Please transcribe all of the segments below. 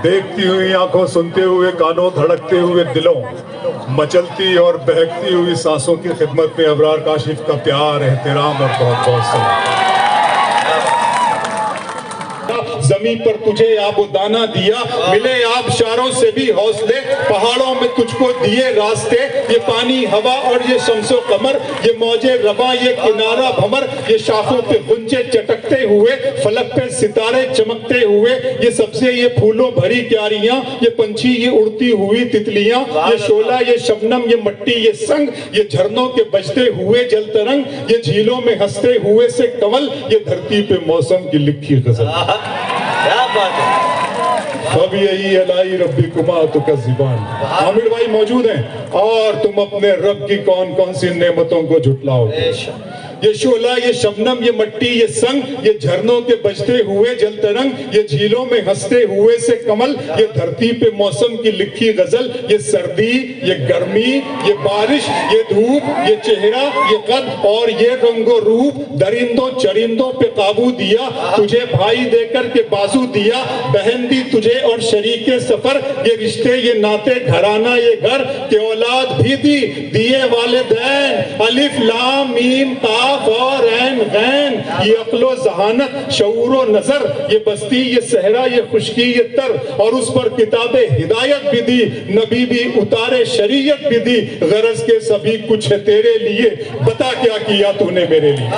देखती हुई आंखों, सुनते हुए कानों, धड़कते हुए दिलों, मचलती और बहकती हुई सांसों की खिदमत में अबरार काशिफ का प्यार, एहतराम और बहुत बहुत सलाम। जमीन पर तुझे आबुदाना दिया, मिले आबशारों से भी हौसले, पहाड़ों में तुझको दिए रास्ते, ये पानी हवा और ये शम्सो कमर, ये मौजे रवा, ये किनारा भमर, ये शाखों पे गुंजे चटकते हुए, फलक पे सितारे चमकते हुए, ये सब्जे, ये फूलों भरी क्यारियां, ये पंछी, ये उड़ती हुई तितलियां, ये शोला, ये शबनम, ये मट्टी, ये संग, ये झरनों के बजते हुए जल तरंग, ये झीलों में हंसते हुए से कमल, ये धरती पे मौसम की लिखी गजल। क्या बात है। अब यही अलाई रब्बी कुमा तो का ज़िबान। आमिर भाई मौजूद हैं और तुम अपने रब की कौन कौन सी नेमतों को झुटलाओगे। ये शोला, ये शबनम, ये मट्टी, ये संग, ये झरनों के बजते हुए जल तरंग, ये झीलों में हंसते हुए से कमल, ये धरती पे मौसम की लिखी गजल, ये सर्दी, ये गर्मी, ये बारिश, ये धूप, ये चेहरा, ये कद और ये रंगो रूप, दरिंदों चरिंदों पे काबू दिया, तुझे भाई देकर के बाजू दिया, बहन दी तुझे और शरीके सफर, ये रिश्ते, ये नाते, घराना, ये घर, के औलाद भी दी, दिए वालिदैन, अलिफ लाम मीम ता और ऐन गैन, ये अक्लो जहानत, शऊरो नजर, ये बस्ती, ये सहरा, ये खुशकी, ये तर, और उस पर किताबे हिदायत भी दी, नबी भी उतारे, शरीयत भी दी, गरज के सभी कुछ है तेरे लिए, बता क्या किया तूने मेरे लिए।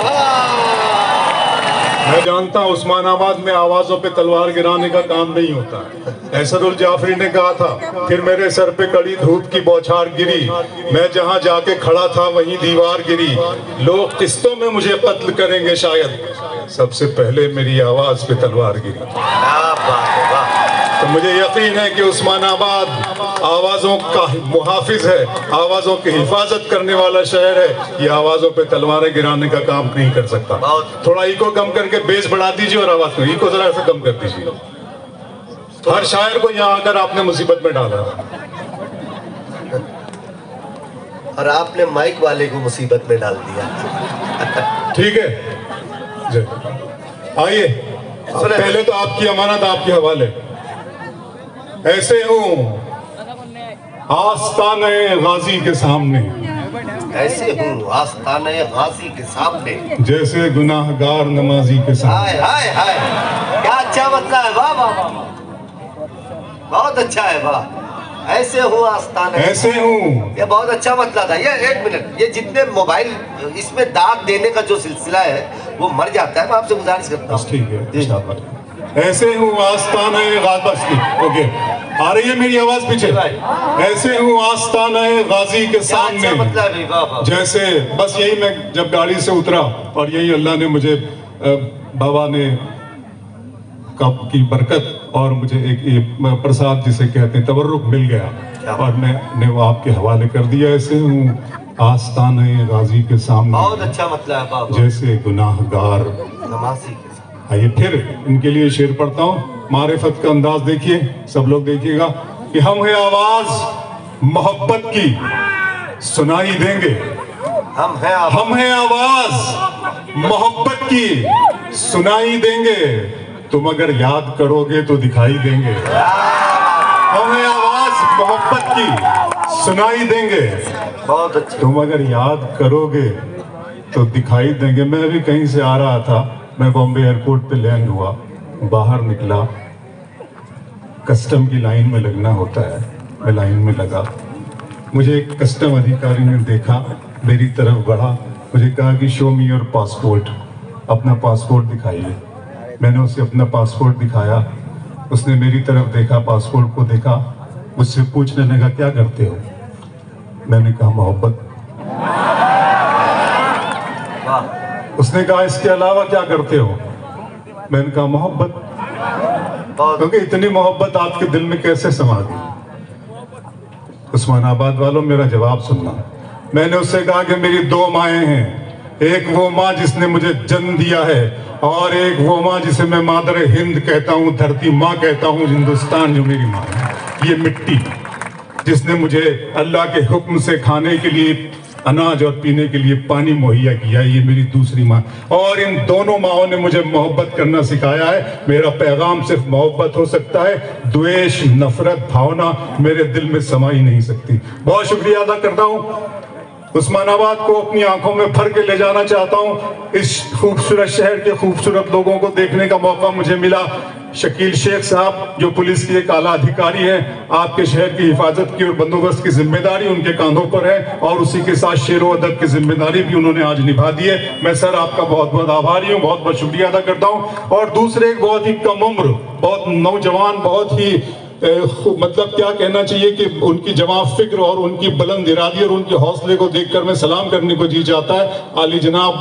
मैं जानता हूं उस्मानाबाद में आवाजों पे तलवार गिराने का काम नहीं होता है। ऐसरुल जाफरी ने कहा था, फिर मेरे सर पे कड़ी धूप की बौछार गिरी, मैं जहां जाके खड़ा था वहीं दीवार गिरी, लोग किस्तों में मुझे कत्ल करेंगे शायद, सबसे पहले मेरी आवाज पे तलवार गिरी। तो मुझे यकीन है कि उस्मानाबाद आवाजों का मुहाफिज है, आवाजों की हिफाजत करने वाला शहर है, ये आवाजों पे तलवारें गिराने का काम नहीं कर सकता। थोड़ा इको कम करके बेस बढ़ा दीजिए और आवाज को इको जरा सा कम कर दीजिए। हर शायर को यहाँ आकर आपने मुसीबत में डाला और आपने माइक वाले को मुसीबत में डाल दिया। ठीक है, आइए पहले तो आपकी अमानत आपके हवाले। ऐसे हूँ आस्ताने गाजी के सामने, ऐसे हूँ आस्ताने गाजी के सामने, जैसे गुनाहगार नमाजी के सामने। हाय हाय हाय, क्या अच्छा मतलब है, वाह वाह वाह, बहुत अच्छा है, वाह। ऐसे हूँ आस्ताने, ऐसे हूँ, ये बहुत अच्छा मतलब था। ये एक मिनट, ये जितने मोबाइल इसमें दाग देने का जो सिलसिला है वो मर जाता है, मैं आपसे गुजारिश करता हूँ। ठीक है, ऐसे हूँ आस्ताने गाजी की, ओके, आ रही है मेरी आवाज पीछे। ऐसे हूँ आस्ताने गाजी के सामने, जैसे, बस यही मैं जब गाड़ी से उतरा और यही अल्लाह ने मुझे बाबा ने की बरकत और मुझे एक प्रसाद जिसे कहते हैं तबर्रुक मिल गया और मैंने वो आपके हवाले कर दिया। ऐसे हूँ आस्ताने गाजी के सामने, बहुत अच्छा मतलब है बाबा, जैसे गुनाहगार नमाजी के सामने। आइए फिर इनके लिए शेर पढ़ता हूँ, मारिफत का अंदाज देखिए, सब लोग देखिएगा कि हम है आवाज मोहब्बत की सुनाई देंगे, हम है आवाज मोहब्बत की सुनाई देंगे, तुम अगर याद करोगे तो दिखाई देंगे। हम है आवाज मोहब्बत की सुनाई देंगे, बहुत अच्छा, तुम अगर याद करोगे तो दिखाई देंगे। मैं अभी कहीं से आ रहा था, मैं बॉम्बे एयरपोर्ट पे लैंड हुआ, बाहर निकला, कस्टम की लाइन में लगना होता है, मैं लाइन में लगा, मुझे एक कस्टम अधिकारी ने देखा, मेरी तरफ बढ़ा, मुझे कहा कि शो मी योर पासपोर्ट, अपना पासपोर्ट दिखाइए। मैंने उसे अपना पासपोर्ट दिखाया, उसने मेरी तरफ देखा, पासपोर्ट को देखा, मुझसे पूछने लगा क्या करते हो। मैंने कहा मोहब्बत। उसने कहा इसके अलावा क्या करते हो। मैंने कहा मोहब्बत। क्योंकि इतनी मोहब्बत आपके दिल में कैसे समा गई। उस्मानाबाद वालों मेरा जवाब सुनना। मैंने उससे कहा कि मेरी दो माएँ हैं, एक वो माँ जिसने मुझे जन्म दिया है और एक वो माँ जिसे मैं मादर हिंद कहता हूँ, धरती माँ कहता हूँ, हिंदुस्तान जो मेरी माँ है, ये मिट्टी जिसने मुझे अल्लाह के हुक्म से खाने के लिए अनाज और पीने के लिए पानी मुहैया किया है। ये मेरी दूसरी माँ, और इन दोनों माँओं ने मुझे मोहब्बत करना सिखाया है। मेरा पैगाम सिर्फ मोहब्बत हो सकता है, द्वेष, नफरत, भावना मेरे दिल में समा ही नहीं सकती। बहुत शुक्रिया अदा करता हूँ। उस्मानाबाद को अपनी आंखों में भर के ले जाना चाहता हूँ। इस खूबसूरत शहर के खूबसूरत लोगों को देखने का मौका मुझे मिला। शकील शेख साहब जो पुलिस के एक आला अधिकारी हैं, आपके शहर की हिफाजत की और बंदोबस्त की जिम्मेदारी उनके कांधों पर है, और उसी के साथ शेरो अदब की जिम्मेदारी भी उन्होंने आज निभा दी है। मैं सर आपका बहुत बहुत आभारी हूँ, बहुत बहुत शुक्रिया अदा करता हूँ। और दूसरे एक बहुत ही कम उम्र, बहुत नौजवान, बहुत ही मतलब क्या कहना चाहिए कि उनकी जवां फिक्र और उनकी बुलंद इरादी और उनके हौसले को देखकर मैं सलाम करने को जी चाहता है। आली जनाब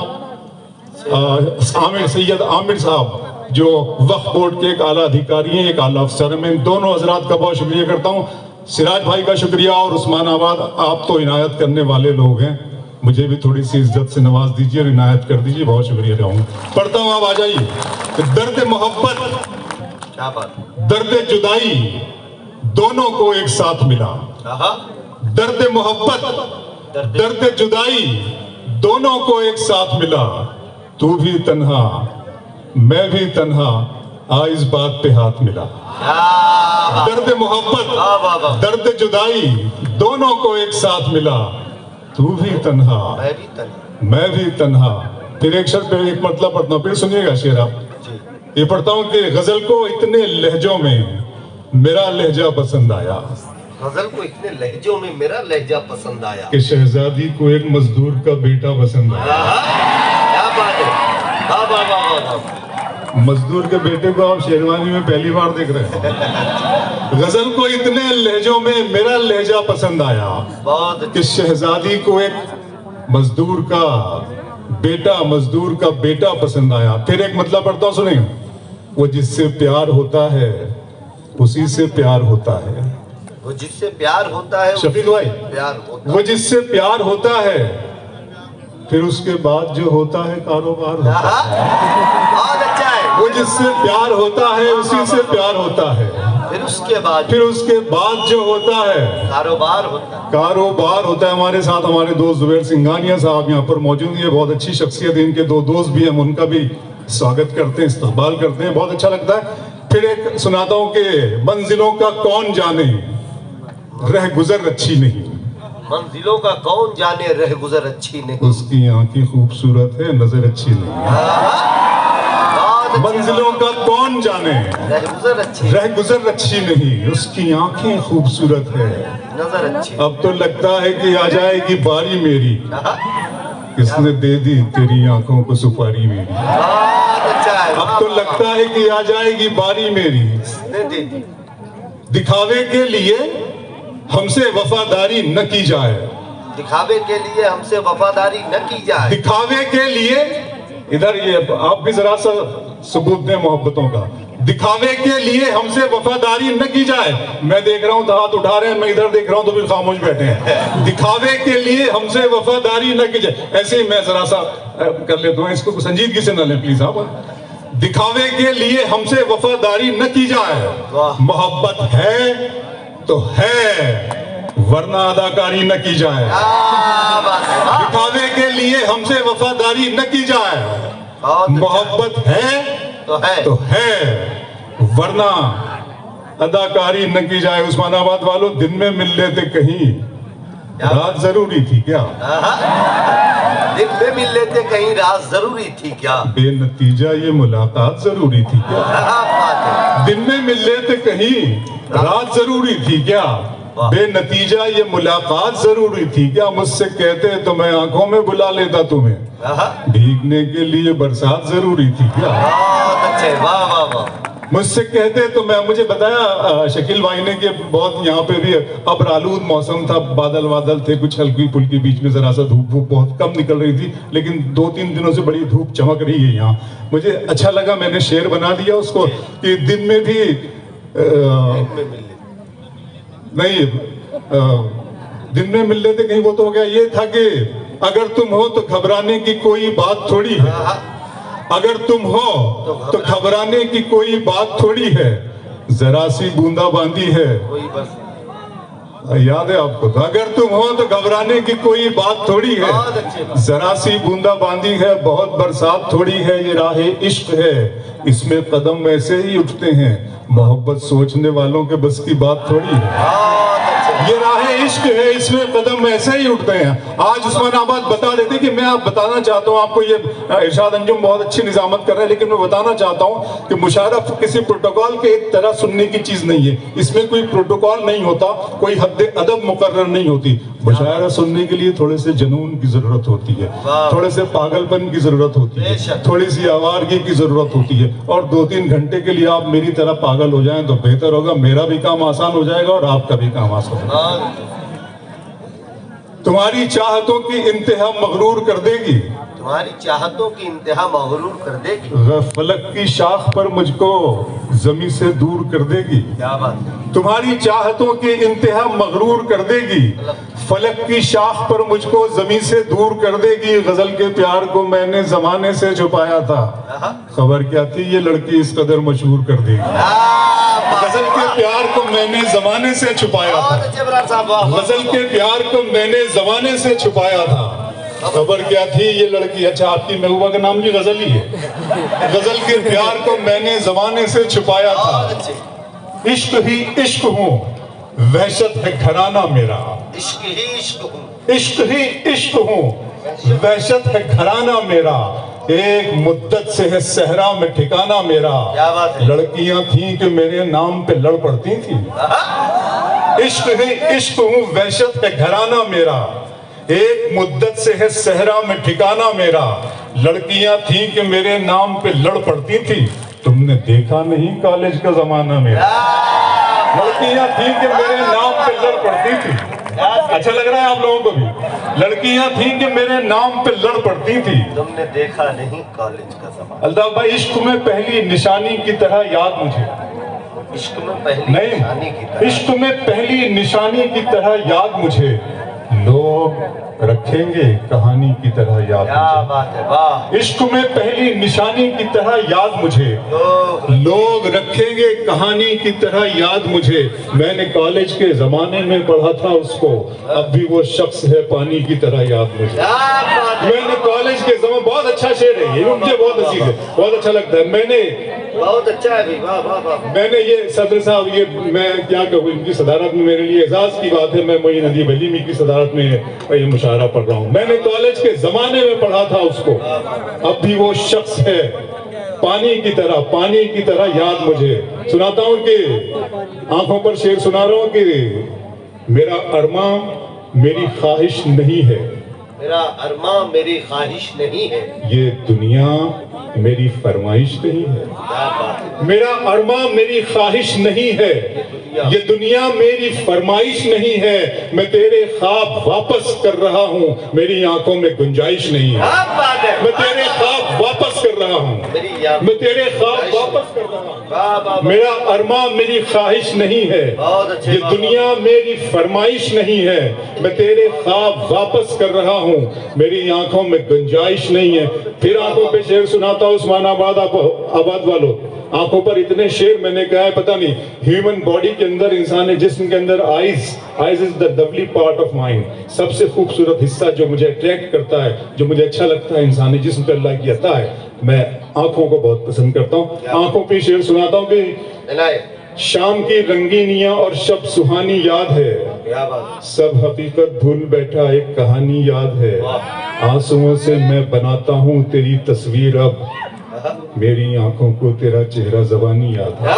आमिर सैयद आमिर साहब जो वक्फ बोर्ड के एक आला अधिकारी हैं, एक आला अफसर हैं। मैं इन दोनों हजरात का बहुत शुक्रिया करता हूँ। सिराज भाई का शुक्रिया। और उस्मानाबाद, आप तो इनायत करने वाले लोग हैं, मुझे भी थोड़ी सी इज्जत से नवाज दीजिए और इनायत कर दीजिए। बहुत शुक्रिया रहूँगा। पढ़ता हूँ, आप आ जाइए। दर्द मोहब्बत, क्या बात, दर्द जुदाई दोनों को एक साथ मिला। दर्द मोहब्बत, दर्द जुदाई दोनों को एक साथ मिला। तू भी तन्हा, मैं भी तन्हा, आ इस बात पे हाथ मिला। दर्द मोहब्बत, दर्द जुदाई दोनों को एक साथ मिला। तू भी तन्हा, मैं भी तन्हा। फिर एक शब्द पे एक मतलब पढ़ता हूँ, फिर सुनिएगा शेर आप। ये पढ़ता हूँ कि गजल को इतने लहजों में मेरा लहजा पसंद आया। गजल को इतने लहजों में मेरा लहजा पसंद आया कि शहजादी को एक मजदूर का बेटा पसंद आया। क्या बात है, वाह वाह वाह वाह। मजदूर के बेटे को आप शेरवानी में पहली बार देख रहे हैं। गजल को इतने लहजों में मेरा लहजा पसंद आया कि शहजादी को एक मजदूर का बेटा पसंद आया। फिर एक मतलब पढ़ता हूँ, सुनिए। वो जिससे प्यार होता है उसी से प्यार होता है। वो जिससे प्यार होता है, शफीक भाई, प्यार होता वो जिससे प्यार होता है फिर उसके बाद जो होता है कारोबार होता है। बहुत अच्छा है। वो जिससे प्यार होता है उसी से प्यार होता है, फिर उसके बाद जो होता है कारोबार होता है। कारोबार होता है। हमारे साथ हमारे दोस्त जुबैर सिंघानिया साहब यहाँ पर मौजूद हैं। बहुत अच्छी शख्सियत है। इनके दो दोस्त भी हैं, उनका भी स्वागत करते हैं, इस्तकबाल करते हैं, बहुत अच्छा लगता है। फिर एक सुनाता हूँ कि मंजिलों का कौन जाने रह गुजर अच्छी नहीं। मंजिलों का कौन जाने रह गुजर अच्छी नहीं। उसकी आंखें खूबसूरत है, नजर अच्छी नहीं। मंजिलों का कौन जाने रह गुजर अच्छी नहीं, उसकी आंखें खूबसूरत है, नजर अच्छी। अब तो लगता है कि आ जाएगी बारी मेरी, किसने दे दी तेरी आंखों को सुपारी मेरी। अब तो लगता है कि आ जाएगी बारी मेरी, दिखावे के लिए हमसे वफादारी न की जाए। दिखावे के लिए हमसे वफादारी न की जाए। दिखावे के लिए, इधर ये आप भी जरा सा सबूत दें मोहब्बतों का। दिखावे के लिए हमसे वफादारी न की जाए। मैं देख रहा हूँ हाथ उठा रहे हैं, मैं इधर देख रहा हूँ तो भी खामोश बैठे हैं। दिखावे के लिए हमसे वफादारी न की जाए। ऐसे ही मैं जरा सा कर लेता हूँ, इसको संजीदगी से न लें प्लीज आप। दिखावे के लिए हमसे वफादारी न की जाए, मोहब्बत है तो है वरना अदाकारी न की जाए। दिखावे के लिए हमसे वफादारी न की जाए, मोहब्बत है तो है वरना अदाकारी न की जाए। उस्मानाबाद वालों, दिन में मिल लेते कहीं, रात जरूरी थी क्या? दिन में मिल लेते कहीं, रात जरूरी थी क्या? बेनतीजा ये मुलाकात जरूरी थी क्या? दिन में मिल लेते कहीं, रात जरूरी थी क्या? बेनतीजा ये मुलाकात जरूरी थी क्या? मुझसे कहते तो मैं आंखों में बुला लेता तुम्हें, भीगने के लिए बरसात जरूरी थी क्या? वाह वाह वाह। मुझसे कहते तो मैं, मुझे बताया शकील भाई ने कि बहुत यहाँ पे भी अब आलूद मौसम था, बादल बादल थे, कुछ हल्की फुल्की, बीच में जरा सा धूप बहुत कम निकल रही थी, लेकिन 2-3 दिनों से बड़ी धूप चमक रही है यहाँ। मुझे अच्छा लगा, मैंने शेर बना दिया उसको कि दिन में भी दिन में मिल लेते कहीं, वो तो हो गया। ये था कि अगर तुम हो तो घबराने की कोई बात थोड़ी है, अगर तुम हो तो घबराने की कोई बात थोड़ी है, जरा सी बूंदा बांदी है याद है आपको? तो अगर तुम हो तो घबराने की कोई बात थोड़ी बहुत अच्छी है, बात। जरा सी बूंदा बांदी है, बहुत बरसात थोड़ी है, ये राहे इश्क है, इसमें कदम ऐसे ही उठते हैं, मोहब्बत सोचने वालों के बस की बात थोड़ी है। बहुत अच्छे। ये राहे इश्क है, इसमें कदम ऐसे ही उठते हैं। आज उस्मानाबाद बता देते कि मैं आप बताना चाहता हूँ आपको, ये इरशाद अंजुम बहुत अच्छी निजामत कर रहा है, लेकिन मैं बताना चाहता हूँ कि मुशारफ किसी प्रोटोकॉल के एक तरह सुनने की चीज नहीं है। इसमें कोई प्रोटोकॉल नहीं होता, कोई हद अदब मुकर्रर नहीं होती। मुशायरा सुनने के लिए थोड़े से जुनून की जरूरत होती है, थोड़े से पागलपन की जरूरत होती है, थोड़ी सी आवारगी की जरूरत होती है, और 2-3 घंटे के लिए आप मेरी तरह पागल हो जाएं तो बेहतर होगा। मेरा भी काम आसान हो जाएगा और आपका भी काम आसान हो जाएगा। तुम्हारी चाहतों की इंतहा मगरूर कर देगी, तुम्हारी चाहतों की इंतहा मगरूर कर देगी। फलक की शाख पर मुझको जमी से दूर कर देगी। क्या बात है। तुम्हारी चाहतों की इंतहा मगरूर कर देगी, फलक की शाख पर मुझको जमी से दूर कर देगी। गजल के प्यार को मैंने जमाने से छुपाया था, खबर क्या थी ये लड़की इस कदर मशहूर कर देगी। गजल के प्यार को मैंने जमाने से छुपाया था, गजल के प्यार को मैंने जमाने से छुपाया था, खबर क्या थी ये लड़की। अच्छा, आपकी महबूबा का नाम भी गजल ही है। गजल के प्यार को मैंने जमाने से छुपाया था, इश्क ही इश्क हूँ, वहशत है घराना मेरा। इश्क ही इश्क हूँ, इश्क ही इश्क हूँ, वहशत है घराना मेरा। एक मुद्दत से है सहरा में ठिकाना मेरा। क्या बात है। लड़कियां थीं कि मेरे नाम पे लड़ पड़ती थी। इश्क ही इश्क हूँ, वहशत है घराना मेरा। एक मुद्दत से है सहरा में ठिकाना मेरा। लड़कियां थीं कि मेरे नाम पे लड़ पड़ती थी। तुमने देखा नहीं कॉलेज का जमाना मेरा। लड़कियां थीं कि मेरे नाम पे लड़ पड़ती थी। अच्छा लग रहा है आप लोगों को भी? लड़कियां थीं कि मेरे नाम पे लड़ पड़ती थी। तुमने देखा नहीं कॉलेज का ज़माना। अल्ताफ भाई, इश्क में पहली निशानी की तरह याद मुझे। इश्क में पहली निशानी की नहीं, तरह। इश्क में पहली निशानी की तरह याद मुझे, लोग रखेंगे कहानी की तरह याद क्या मुझे। बात है, वाह। इश्क में पहली निशानी की तरह याद मुझे, लोग रखेंगे कहानी की तरह याद मुझे। मैंने कॉलेज के जमाने में पढ़ा था उसको, अब भी वो शख्स है पानी की तरह याद मुझे। क्या बात है। मैंने कॉलेज के जमाने, बहुत अच्छा शेर है ये, मुझे बहुत अजीज है, बहुत अच्छा लगता है। मैंने बहुत अच्छा है भाई, वाह वाह वाह। मैंने ये सदर साहब, ये मैं क्या कहूँ, इनकी सदारत में मेरे लिए एजाज की बात है। मैं मोइन अदीब अलीमी की सदारत में ये मुशायरा पढ़ रहा हूँ। मैंने कॉलेज के जमाने में पढ़ा था उसको, अब भी वो शख्स है पानी की तरह याद मुझे। सुनाता हूँ कि आंखों पर शेर सुना रहा हूँ कि मेरा अरमा मेरी ख्वाहिश नहीं है, मेरा अरमा मेरी ख्वाहिश नहीं है, ये दुनिया मेरी फरमाइश नहीं है। क्या बात है। मेरा अरमा मेरी ख्वाहिश नहीं है, ये दुनिया मेरी फरमाइश नहीं है। मैं तेरे ख्वाब वापस कर रहा हूँ, मेरी आंखों में गुंजाइश नहीं है। क्या बात है। मैं तेरे ख्वाब वापस कर रहा हूँ, मैं तेरे ख्वाब वापस कर रहा हूँ। वाह वाह। मेरा अरमा मेरी ख्वाहिश नहीं है, बहुत अच्छे। ये दुनिया मेरी फरमाइश नहीं है। मैं तेरे ख्वाब वापस कर रहा हूँ, मेरी आंखों में गुंजाइश नहीं है। फिर आंखों पे शेर सुनाता हूँ उस्मानाबाद आबाद वालों। आंखों पर इतने शेर मैंने कहा है पता नहीं। ह्यूमन बॉडी के अंदर, इंसानी जिस्म के अंदर eyes is the lovely part of mind. सबसे खूबसूरत हिस्सा जो मुझे अट्रैक्ट करता है, जो मुझे अच्छा लगता है इंसानी जिस्म पे अल्लाह की अता है, मैं आंखों को बहुत पसंद करता हूँ। आंखों पे शेर सुनाता हूँ कि शाम की रंगीनियां और शब सुहानी याद है, क्या बात। सब हकीकत भूल बैठा एक कहानी याद है। आंसुओं से मैं बनाता हूँ तेरी तस्वीर, अब मेरी आंखों को तेरा चेहरा ज़बानी याद है।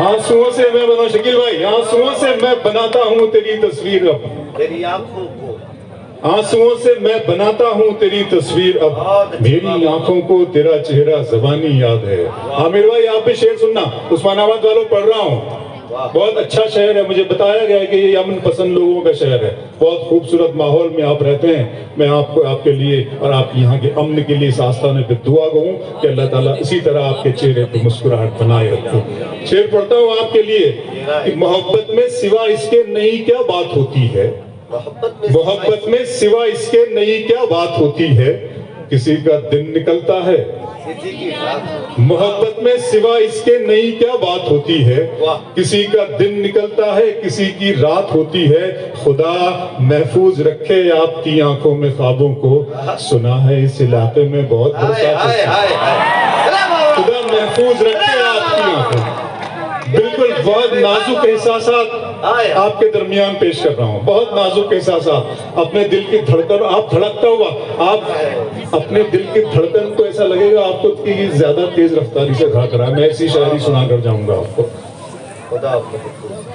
आंसुओं से मैं बना, शकील भाई, आंसुओं से मैं बनाता हूँ तेरी तस्वीर, अब मेरी आंखों को, आंसुओं से मैं बनाता हूँ तेरी तस्वीर, अब मेरी आंखों को तेरा चेहरा ज़बानी याद है। आमिर भाई, आप भी शेर सुनना, उस्मानाबाद वालों पढ़ रहा हूँ। बहुत अच्छा शहर है, मुझे बताया गया है कि ये अमन पसंद लोगों का शहर है। बहुत खूबसूरत माहौल में आप रहते हैं। मैं आपको, आपके लिए और आप यहाँ के अमन के लिए इस आस्थाने पे दुआ कहूँ कि अल्लाह ताला इसी तरह आपके चेहरे पे मुस्कुराहट बनाए रखे। शेर पढ़ता हूँ आपके लिए कि मोहब्बत में सिवा इसके नई क्या बात होती है, मोहब्बत में सिवा इसके नई क्या बात होती है। किसी का दिन निकलता है, किसी की रात। मोहब्बत में सिवा इसके नई क्या बात होती है। वाह। किसी का दिन निकलता है, किसी की रात होती है। खुदा महफूज रखे आपकी आंखों में ख्वाबों को, सुना है इस इलाके में बहुत हाय बरसात हाय होती है। हाय हाय। खुदा महफूज रखे आपकी आंखों। बिल्कुल बहुत नाजुक एहसासात आपके दरमियान पेश कर रहा हूँ, बहुत नाजुक एहसासात। अपने दिल की धड़कन, आप धड़कता हुआ, आप अपने दिल की धड़कन को ऐसा लगेगा आपको कि ज्यादा तेज रफ्तारी से धड़क रहा है। मैं ऐसी शायरी सुना कर जाऊंगा आपको।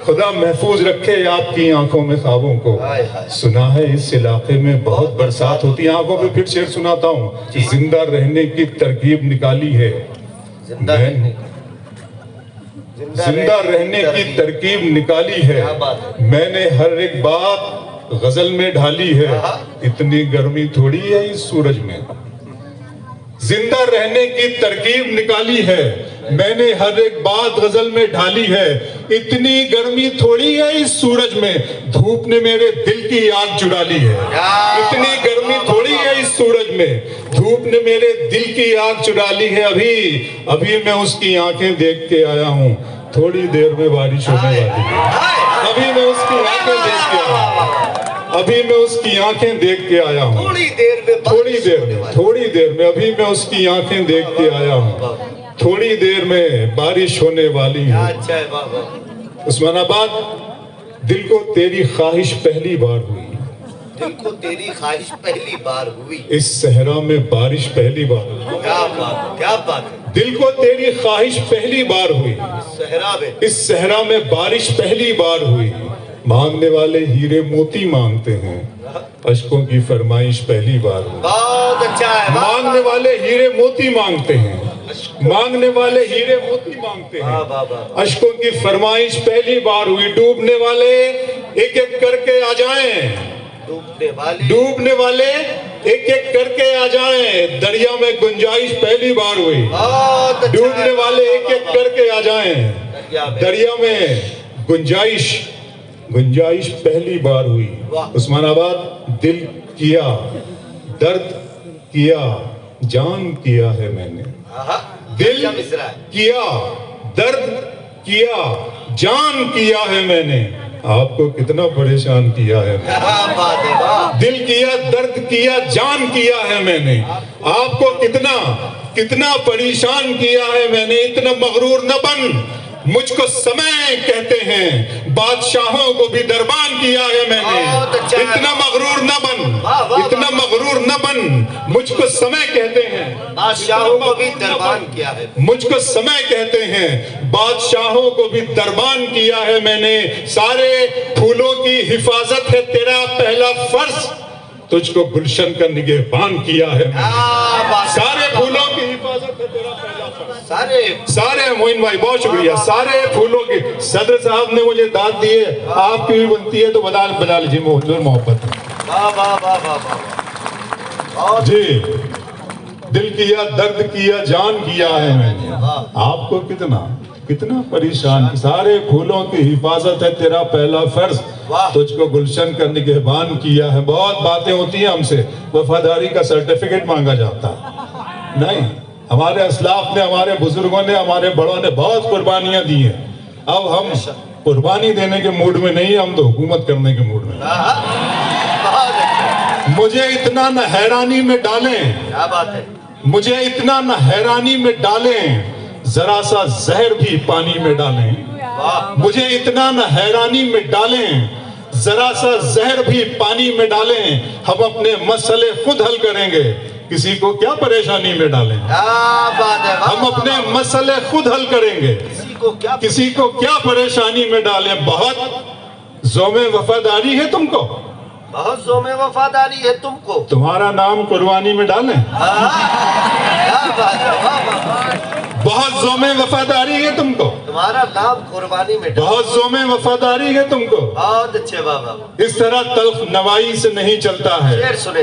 खुदा महफूज रखे आपकी आंखों में ख्वाबों को, सुना है इस इलाके में बहुत बरसात होती है। आंखों में फिर शेर सुनाता हूँ। जिंदा रहने की तरकीब निकाली है, जिंदा रहने की तरकीब निकाली है, मैंने हर एक बात गजल में ढाली है। इतनी गर्मी थोड़ी है इस सूरज में। जिंदा रहने की तरकीब निकाली है, मैंने हर एक बात गजल में ढाली है। इतनी गर्मी थोड़ी है इस सूरज में, धूप ने मेरे दिल की आग चुरा ली है। इतनी गर्मी थोड़ी है इस सूरज में, धूप ने मेरे दिल की आग चुरा ली है। अभी मैं उसकी आंखें देख के आया हूँ, थोड़ी देर में बारिश होने वाली है। अभी मैं उसकी आंखें देख के आया हूँ, अभी मैं उसकी आंखें देख के आया हूँ। थोड़ी देर में अभी मैं उसकी आंखें देख के आया हूँ, थोड़ी देर में बारिश होने वाली है। अच्छा है बाबा। उस्मानाबाद, दिल को तेरी ख्वाहिश पहली बार हुई, दिल को तेरी ख्वाहिश पहली बार हुई। इस सहरा में बारिश पहली बार हुई। क्या बात है। दिल को तेरी ख्वाहिश पहली बार हुई, सहरा में, इस सहरा में बारिश पहली बार हुई। मांगने वाले हीरे मोती मांगते हैं, अश्कों की फरमाइश पहली बार हुई। बहुत अच्छा है। मांगने वाले हीरे मोती मांगते हैं, मांगने वाले हीरे मोती मांगते हैं, अश्कों की फरमाइश पहली बार हुई। डूबने वाले एक एक करके आ जाएं, डूबने वाले एक एक करके आ जाएं, दरिया में गुंजाइश पहली बार हुई। डूबने वाले एक एक करके आ जाएं, दरिया में गुंजाइश पहली बार हुई। उस्मानाबाद, दिल किया, दर्द किया, जान किया है मैंने। दिल किया, दर्द किया, जान किया है मैंने, आपको कितना परेशान किया है। दिल किया, दर्द किया, जान किया है मैंने, आपको कितना परेशान किया है मैंने। इतना मगरूर न बन, मुझको समय कहते हैं, बादशाहों को भी दरबान किया है मैंने। इतना मगरूर न बन, मुझको समय कहते हैं, बादशाहों को भी दरबान किया है। मुझको समय कहते हैं, बादशाहों को भी दरबान किया है मैंने। सारे फूलों की हिफाजत है तेरा पहला फर्ज, तुझको गुलशन का निगहबान किया है मैंने। सारे फूलों की हिफाजत है तेरा पहला फर्ज। सारे मोइन भाई बहुत शुक्रिया। सारे फूलों की, सदर साहब ने मुझे दाद दी है, आपकी भी बनती है तो बना लीजिए मोहब्बत। जी, दिल किया, दर्द किया, जान किया है मैंने, आपको कितना परेशान। सारे फूलों की हिफाजत है तेरा पहला फर्ज, तुझको गुलशन का निगहबान किया है। बहुत बातें होती हैं हमसे, वफादारी का सर्टिफिकेट मांगा जाता है। नहीं, हमारे असलाफ ने, हमारे बुजुर्गों ने, हमारे बड़ों ने बहुत कुर्बानियां दी हैं। अब हम कुर्बानी देने के मूड में नहीं, हम तो हुकूमत करने के मूड में। मुझे इतना न हैरानी में डालें, क्या बात है, मुझे इतना न हैरानी में डालें, जरा सा जहर भी पानी में डालें। मुझे इतना न हैरानी में डालें, जरा सा जहर भी पानी में डालें। हम अपने मसले खुद हल करेंगे, किसी को क्या परेशानी में डालें। हम अपने मसले खुद हल करेंगे, किसी को क्या परेशानी में डालें। बहुत ज़ौमे वफादारी है तुमको, बहुत ज़ौमे वफादारी है तुमको, तुम्हारा नाम कुर्बानी में डालें। बहुत ज़ौमे वफादारी है तुमको, तुम्हारा नाम कुर्बानी में, बहुत ज़ौमे वफादारी है तुमको। बहुत अच्छे बाबा। इस तरह तल्ख नवाई से नहीं चलता है, शेर सुने।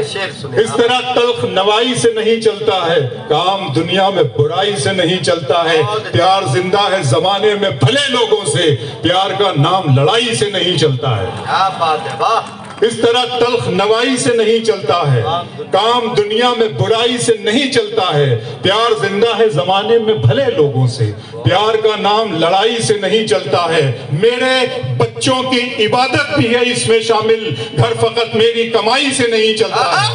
इस तरह तल्ख नवाई से नहीं चलता है, काम दुनिया में बुराई से नहीं चलता है। प्यार जिंदा है जमाने में भले लोगों से, प्यार का नाम लड़ाई से नहीं चलता है। क्या बात है, वाह। اس طرح تلخ نوائی سے نہیں چلتا ہے، کام دنیا میں برائی سے نہیں چلتا ہے، پیار زندہ ہے زمانے میں بھلے لوگوں سے، پیار کا نام لڑائی سے نہیں چلتا ہے، میرے بچوں کی عبادت بھی ہے اس میں شامل، گھر فقط میری کمائی سے نہیں چلتا ہے،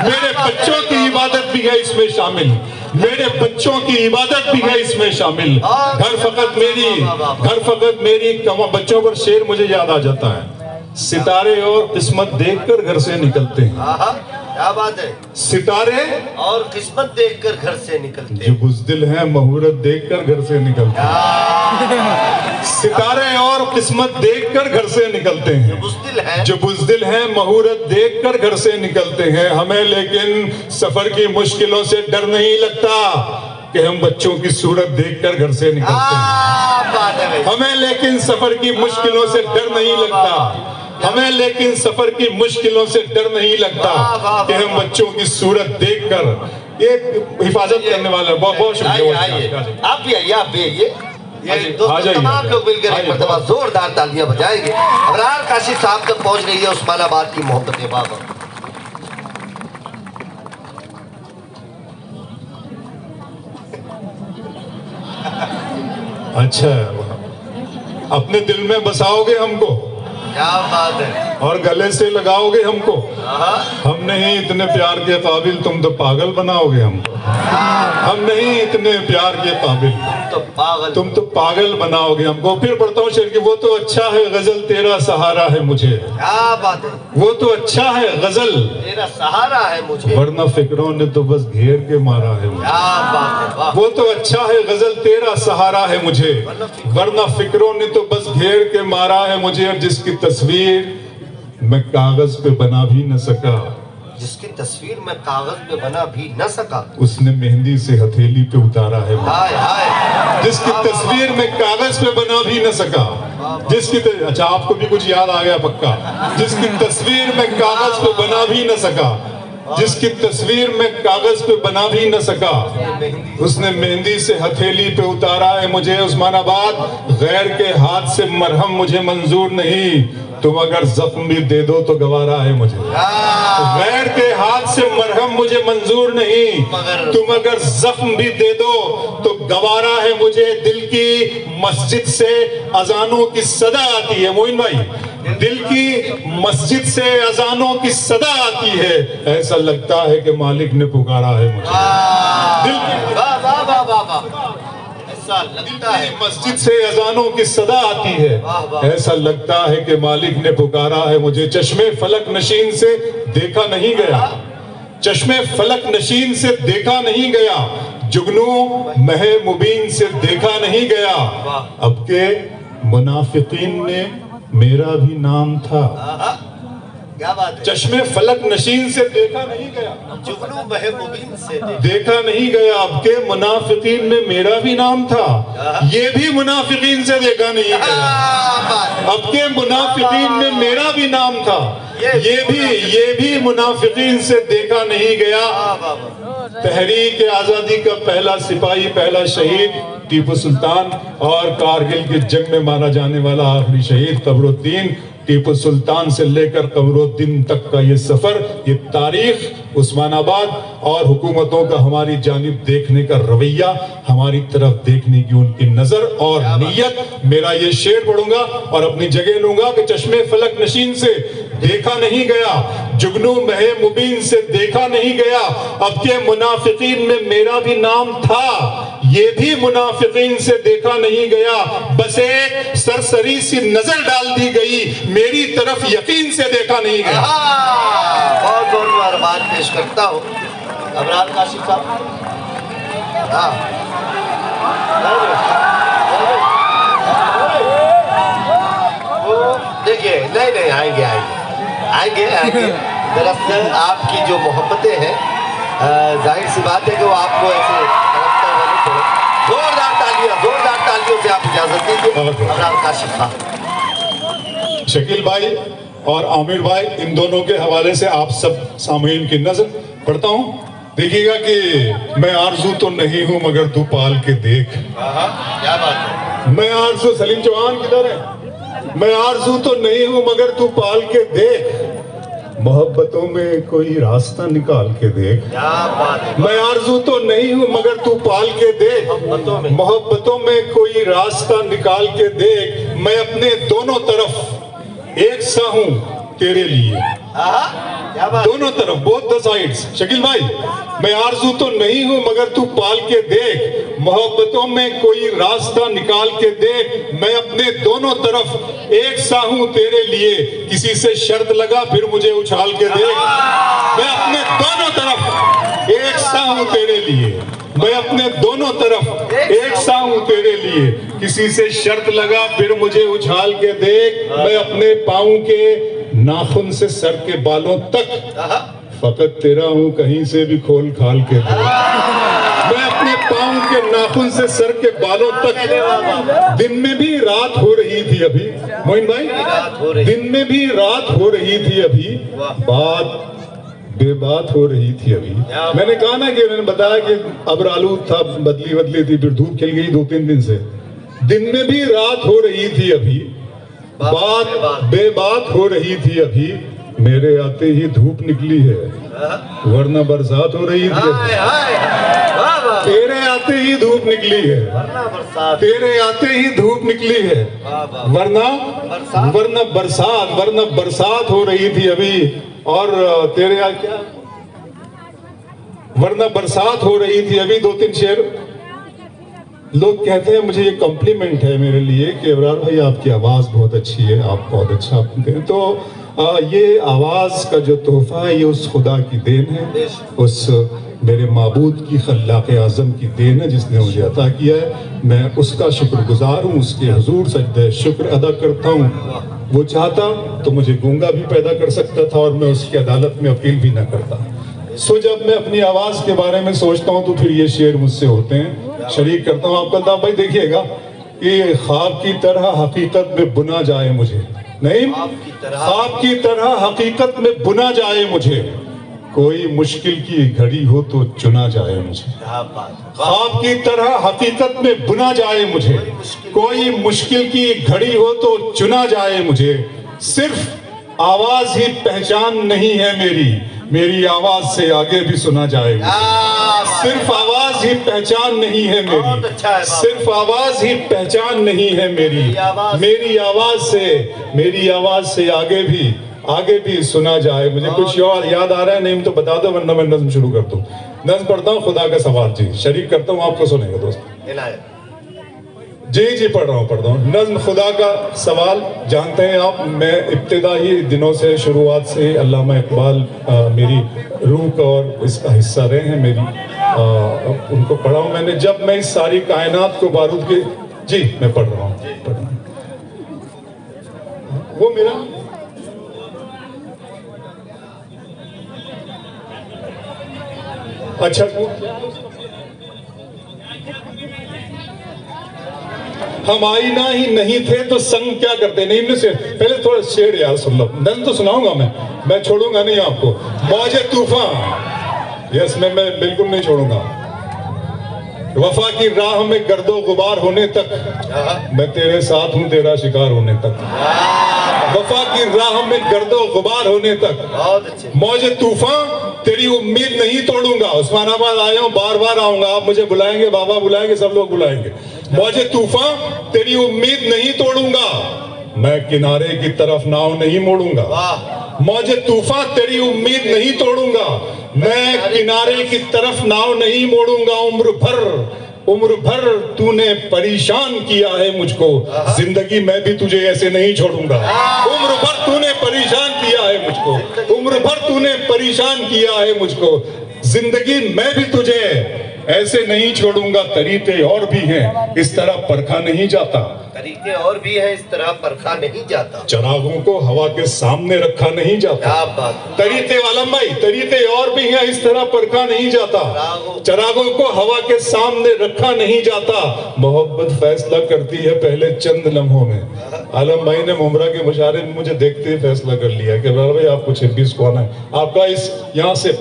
میرے بچوں کی عبادت بھی ہے اس میں شامل، میرے بچوں کی عبادت بھی ہے اس میں شامل، گھر فقط میری بچوں پر شعر مجھے یاد آ جاتا ہے، ستارے اور قسمت دیکھ کر گھر سے نکلتے ہیں، کیا بات ہے، ستارے اور قسمت دیکھ کر گھر سے نکلتے جو بزدل ہیں مہورت دیکھ کر گھر سے نکلتے ہیں، ستارے اور قسمت دیکھ کر گھر سے نکلتے ہیں، جو بزدل ہیں مہورت دیکھ کر گھر سے نکلتے ہیں، ہمیں لیکن سفر کی مشکلوں سے ڈر نہیں لگتا کہ ہم بچوں کی صورت دیکھ کر گھر سے نکلتے ہیں، ہمیں لیکن سفر کی مشکلوں سے ڈر نہیں لگتا، ہمیں لیکن سفر کی مشکلوں سے ڈر نہیں لگتا کہ ہم بچوں کی صورت دیکھ کر ایک حفاظت کرنے والا بہت شکریہ، آپ بھی آئیے دوستوں تمام لوگ مل کر ایک مرتبہ زوردار تالیاں بجائیں گے، ابرار کاشف صاحب تک پہنچ گئی ہے عثمان آباد کی محبت بابا۔ اچھا اپنے دل میں بساؤ گے ہم کو، کیا بات ہے، اور گلے سے لگاؤ گے ہم کو، ہم نہیں اتنے پیار کے قابل، تم تو پاگل بناؤ گے ہم کو، ہم نہیں اتنے پیار کے قابل، تم تو پاگل بناؤ گے ہم کو۔ پھر پڑھتا ہوں شعر کی، وہ تو اچھا ہے غزل تیرا سہارا ہے مجھے، کیا بات ہے، وہ تو اچھا ہے غزل تیرا سہارا ہے مجھے، ورنہ فکروں نے تو بس گھیر کے مارا ہے مجھے، کیا بات ہے، واہ، وہ تو اچھا ہے غزل تیرا سہارا ہے مجھے، ورنہ فکروں نے تو بس گھیر کے مارا ہے مجھے، اور جس کی تصویر میں کاغذ پہ بنا بھی نہ سکا، جس کی تصویر میں کاغذ پہ بنا بھی نہ سکا، اس نے مہندی سے ہتھیلی پہ اتارا ہے مجھے، ہائے ہائے، جس کی تصویر میں کاغذ پہ بنا بھی نہ سکا، جس کی اچھا آپ کو بھی کچھ یاد آ گیا پکا، جس کی تصویر میں کاغذ پہ بنا بھی نہ سکا، جس کی تصویر میں کاغذ پہ بنا بھی نہ سکا، اس نے مہندی سے ہتھیلی پہ اتارا ہے مجھے۔ عثمان آباد، غیر کے ہاتھ سے مرہم مجھے منظور نہیں، تم اگر زخم بھی دے دو تو گوارا ہے مجھے، غیر کے ہاتھ سے مرہم مجھے منظور نہیں، تم اگر زخم بھی دے دو تو گوارا ہے مجھے، دل کی مسجد سے اذانوں کی صدا آتی ہے، موین بھائی، دل کی مسجد سے اذانوں کی صدا آتی ہے، ایسا لگتا ہے کہ مالک نے پکارا ہے مجھے، دل کی مسجد سے اذانوں کی صدا آتی ہے، ایسا لگتا ہے کہ مالک نے پکارا ہے مجھے، چشمے فلک نشین سے دیکھا نہیں گیا، چشمے فلک نشین سے دیکھا نہیں گیا، جگنو مہ مبین سے دیکھا نہیں گیا، اب کے منافقین نے میرا بھی نام تھا، کیا بات ہے، چشمے فلک نشین سے دیکھا نہیں گیا، جگنو مہ مبین سے دیکھا نہیں گیا، اب کے منافقین میں میرا بھی نام تھا، یہ بھی منافقین سے دیکھا نہیں گیا، اب کے منافقین میں میرا بھی نام تھا، یہ بھی منافقین سے دیکھا نہیں گیا، تحریک آزادی کا پہلا سپاہی، پہلا شہید ٹیپو سلطان، اور کارگل کی جنگ میں مارا جانے والا آخری شہید قمر الدین، ٹیپو سلطان سے لے کر قمر الدین تک کا یہ سفر، یہ تاریخ، عثمان آباد اور حکومتوں کا ہماری جانب دیکھنے کا رویہ، ہماری طرف دیکھنے کی ان کی نظر اور نیت۔ میرا یہ شعر پڑھوں گا اور اپنی جگہ لوں گا کہ چشمے فلک نشین سے دیکھا نہیں گیا، جگنو مہ مبین سے دیکھا نہیں گیا، اب کے منافقین میں میرا بھی نام تھا، یہ بھی منافقین سے دیکھا نہیں گیا، بس ایک سرسری سی نظر ڈال دی گئی، میری طرف یقین سے دیکھا نہیں گیا۔ بہت بہت مبارکباد پیش کرتا ہوں ابرار کاشف صاحب۔ دیکھیے نہیں آئیں گے دراصل آپ کی جو محبتیں ہیں ظاہر سی بات ہے کہ وہ آپ کو ایسے زوردار تالیوں سے آپ اجازت دیجیے ابرار کاشف صاحب۔ شکیل بھائی اور عامر بھائی، ان دونوں کے حوالے سے آپ سب سامعین کی نظر پڑھتا ہوں، دیکھیے گا کہ میں آرزو تو نہیں ہوں مگر تو پال کے دیکھ، کیا بات ہے، میں آرزو، سلیم چوہان کدھر ہے، میں آرزو تو نہیں ہوں مگر تو پال کے دیکھ، मोहब्बतों में कोई रास्ता निकाल के देख। क्या बात है। मैं आरज़ू तो नहीं हूँ मगर तू पाल के देख। मोहब्बतों में कोई रास्ता निकाल के देख। मैं अपने दोनों तरफ एक सा हूँ तेरे लिए। क्या बात। दोनों तरफ, बोथ द साइड्स। शकील भाई, मैं आरज़ू तो नहीं हूँ मगर तू पाल के देख। मोहब्बतों में कोई रास्ता निकाल के देख। मैं अपने दोनों तरफ एक सा हूँ तेरे लिए। किसी से शर्त लगा फिर मुझे उछाल के देख। मैं अपने दोनों तरफ एक सा हूँ तेरे लिए। मैं अपने दोनों तरफ एक सा हूँ तेरे लिए। किसी से शर्त लगा फिर मुझे उछाल के देख। मैं अपने पाँव के नाखून से सर के बालों तक फकत तेरा हूँ, कहीं से भी खोल खाल के दे। मैं अपने पाँव के नाखून से सर के बालों तक। दिन में भी रात हो रही थी अभी, मोइन भाई, दिन में भी रात हो रही थी अभी, बात बेबात हो रही थी अभी। मैंने कहा ना कि मैंने बताया कि अब आलूद था, बदली थी, फिर धूप खिल गई 2-3 दिन से। दिन में भी रात हो रही थी अभी, बात बेबात हो रही थी अभी। मेरे आते ही धूप निकली है, वरना बरसात हो रही थी। तेरे आते ही धूप निकली है, तेरे आते ही धूप निकली है, वरना बरसात हो रही थी अभी। और तेरे क्या, वरना बरसात हो रही थी अभी। 2-3 शेर लोग कहते हैं, मुझे ये कॉम्प्लीमेंट है मेरे लिए कि अबरार भाई आपकी आवाज़ बहुत अच्छी है, आप बहुत अच्छा हैं। तो ये आवाज़ का जो तोहफा है ये उस खुदा की देन है, उस मेरे माबूद की खल्लाक़ आज़म की देन है जिसने मुझे अता किया है। मैं उसका शुक्रगुजार हूँ, उसके हुजूर सजदे शुक्र अदा करता हूँ। वो चाहता तो मुझे गूंगा भी पैदा कर सकता था और मैं उसकी अदालत में अपील भी ना करता। सो जब मैं अपनी आवाज़ के बारे में सोचता हूँ तो फिर ये शेर मुझसे होते हैं, शरीक करता हूँ आपका। अल्ताफ़ भाई देखिएगा, ये ख्वाब की तरह हकीकत में बुना जाए मुझे, नहीं ख्वाब की तरह हकीकत में बुना जाए मुझे। कोई मुश्किल की घड़ी हो तो चुना जाए मुझे। ख्वाब की तरह हकीकत में बुना जाए मुझे। कोई मुश्किल की घड़ी हो तो चुना जाए मुझे। सिर्फ आवाज ही पहचान नहीं है मेरी, मेरी आवाज से आगे भी सुना जाएगा। सिर्फ आवाज ही पहचान नहीं है मेरी, सिर्फ आवाज ही पहचान नहीं है मेरी। मेरी आवाज से आगे भी सुना जाए मुझे। कुछ और याद आ रहा है नहीं तो बता दो, वरना मैं नज़्म शुरू कर दूं। नज़्म पढ़ता हूँ, खुदा का सवाल जी शरीक करता हूँ, आपको सुनेंगे दोस्त। जी पढ़ रहा हूँ। नज़्म खुदा का सवाल। जानते हैं आप, मैं इब्तिदाई दिनों से, शुरुआत से अल्लामा इकबाल मेरी रूह का और इसका हिस्सा रहे हैं मेरी। उनको पढ़ा हूँ मैंने। जब मैं इस सारी कायनात को बारूद के, जी मैं पढ़ रहा हूँ। वो मेरा अच्छा, हम आईना ही नहीं थे तो संग क्या करते। नहीं से पहले थोड़ा शेर यार सुन लो, नज़्म तो सुनाऊंगा मैं छोड़ूंगा नहीं आपको। मौजे तूफान, यस मैं बिल्कुल नहीं छोड़ूंगा। वफा की राह में गर्दो गुबार होने तक मैं तेरे साथ हूँ, तेरा शिकार होने तक। वफा की राह में गर्दो गुबार होने तक। मौजे तूफान, तेरी उम्मीद नहीं तोड़ूंगा। उस्मानाबाद आया हूँ, बार बार आऊंगा। आप मुझे बुलाएंगे, बाबा बुलाएंगे, सब लोग बुलाएंगे। मौजे तूफान, तेरी उम्मीद नहीं तोड़ूंगा। मैं किनारे की तरफ नाव नहीं मोड़ूंगा। मौजे तूफान, तेरी उम्मीद नहीं तोड़ूंगा। मैं किनारे की तरफ नाव नहीं मोड़ूंगा। उम्र भर तूने परेशान किया है मुझको, जिंदगी मैं भी तुझे ऐसे नहीं छोड़ूंगा। उम्र भर तूने परेशान किया है मुझको, उम्र भर तूने परेशान किया है मुझको, जिंदगी मैं भी तुझे ऐसे नहीं छोड़ूंगा। तरीके और भी हैं, इस तरह परखा नहीं जाता। तरीके और भी है, इस तरह परखा नहीं जाता। चरागों को हवा के सामने रखा नहीं जाता। तरीके आलम भाई, तरीके और भी हैं, इस तरह परखा नहीं जाता। चरागों को हवा के सामने रखा नहीं जाता। मोहब्बत फैसला करती है पहले चंद लम्हों में। आलम भाई ने मुमरा के मुशारे में मुझे देखते ही फैसला कर लिया कि भाई आपको 26 को आना है। आपका इस यहाँ से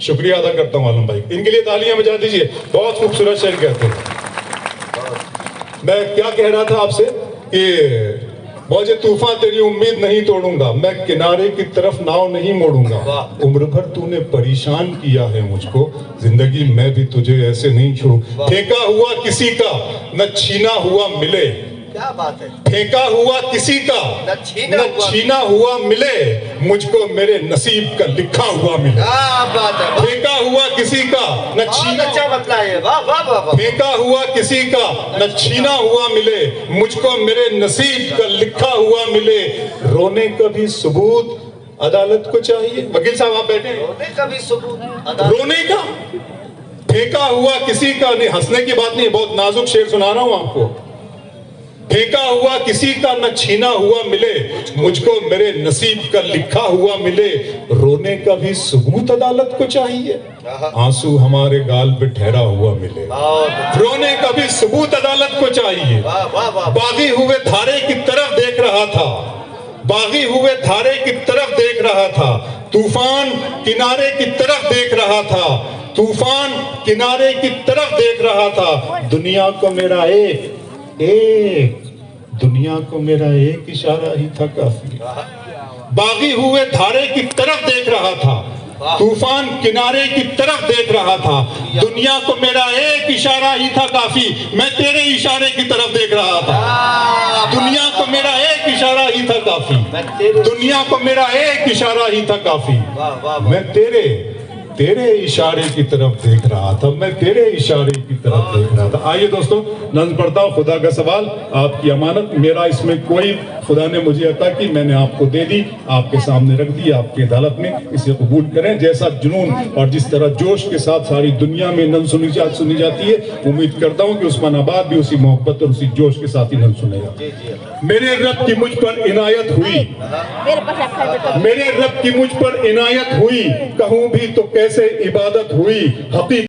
शुक्रिया अदा करता हूँ आलम भाई, इनके लिए तालियां बजा दीजिए। बहुत खूबसूरत शेर कहते हैं। मैं क्या कह रहा था आपसे कि मौजे तूफान तेरी उम्मीद नहीं तोड़ूंगा, मैं किनारे की तरफ नाव नहीं मोड़ूंगा। उम्र भर तूने परेशान किया है मुझको, जिंदगी मैं भी तुझे ऐसे नहीं छोड़ू। फेंका हुआ किसी का न छीना हुआ मिले, क्या बात है, फेंका हुआ किसी का न छीना हुआ मिले, मुझको मेरे नसीब का लिखा हुआ मिले। क्या बात है, फेंका हुआ किसी का न छीना, अच्छा मतलब है, वाह वाह वाह वाह। फेंका हुआ किसी का न छीना हुआ मिले, मुझको मेरे नसीब का लिखा हुआ मिले। रोने का भी सबूत अदालत को चाहिए। वकील साहब आप बैठे हैं। रोने का भी सबूत, रोने का, फेंका हुआ किसी का, नहीं हंसने की बात नहीं, बहुत नाजुक शेर सुना रहा हूं आपको। फेंका हुआ किसी का न छीना हुआ मिले, मुझको मेरे नसीब का लिखा हुआ मिले। रोने का भी सबूत अदालत को चाहिए, आंसू हमारे गाल पे ठहरा हुआ मिले। रोने का भी सबूत अदालत को चाहिए। बागी हुए धारे की तरफ देख रहा था, बागी हुए धारे की तरफ देख रहा था, तूफान किनारे की तरफ देख रहा था, तूफान किनारे की तरफ देख रहा था। दुनिया को मेरा एक दुनिया को मेरा एक इशारा ही था काफी। बागी हुए धारे की तरफ देख रहा था, तूफान किनारे की तरफ देख रहा था, दुनिया को मेरा एक इशारा ही था काफी। मैं तेरे इशारे की तरफ देख रहा था, दुनिया को मेरा एक इशारा ही था काफी, दुनिया को मेरा एक इशारा ही था काफी। मैं तेरे इशारे की तरफ देख रहा था, मैं तेरे इशारे की तरफ देख रहा था। आइए दोस्तों, नज़्म पढ़ता हूँ। खुदा का सवाल, आपकी अमानत, मेरा इसमें कोई, खुदा ने मुझे अता की, मैंने आपको दे दी, आपके सामने रख दी, आपकी अदालत में, इसे कबूल करें। जैसा जुनून और जिस तरह जोश के साथ सारी दुनिया में नज़्म सुनी जाती है, उम्मीद करता हूँ कि उस्मानाबाद भी उसी मोहब्बत और उसी जोश के साथ ही नज़्म सुनेगा। मेरे रब की मुझ पर इनायत हुई, मेरे रब की मुझ पर इनायत हुई, कहूँ भी तो कैसे इबादत हुई। हकीकत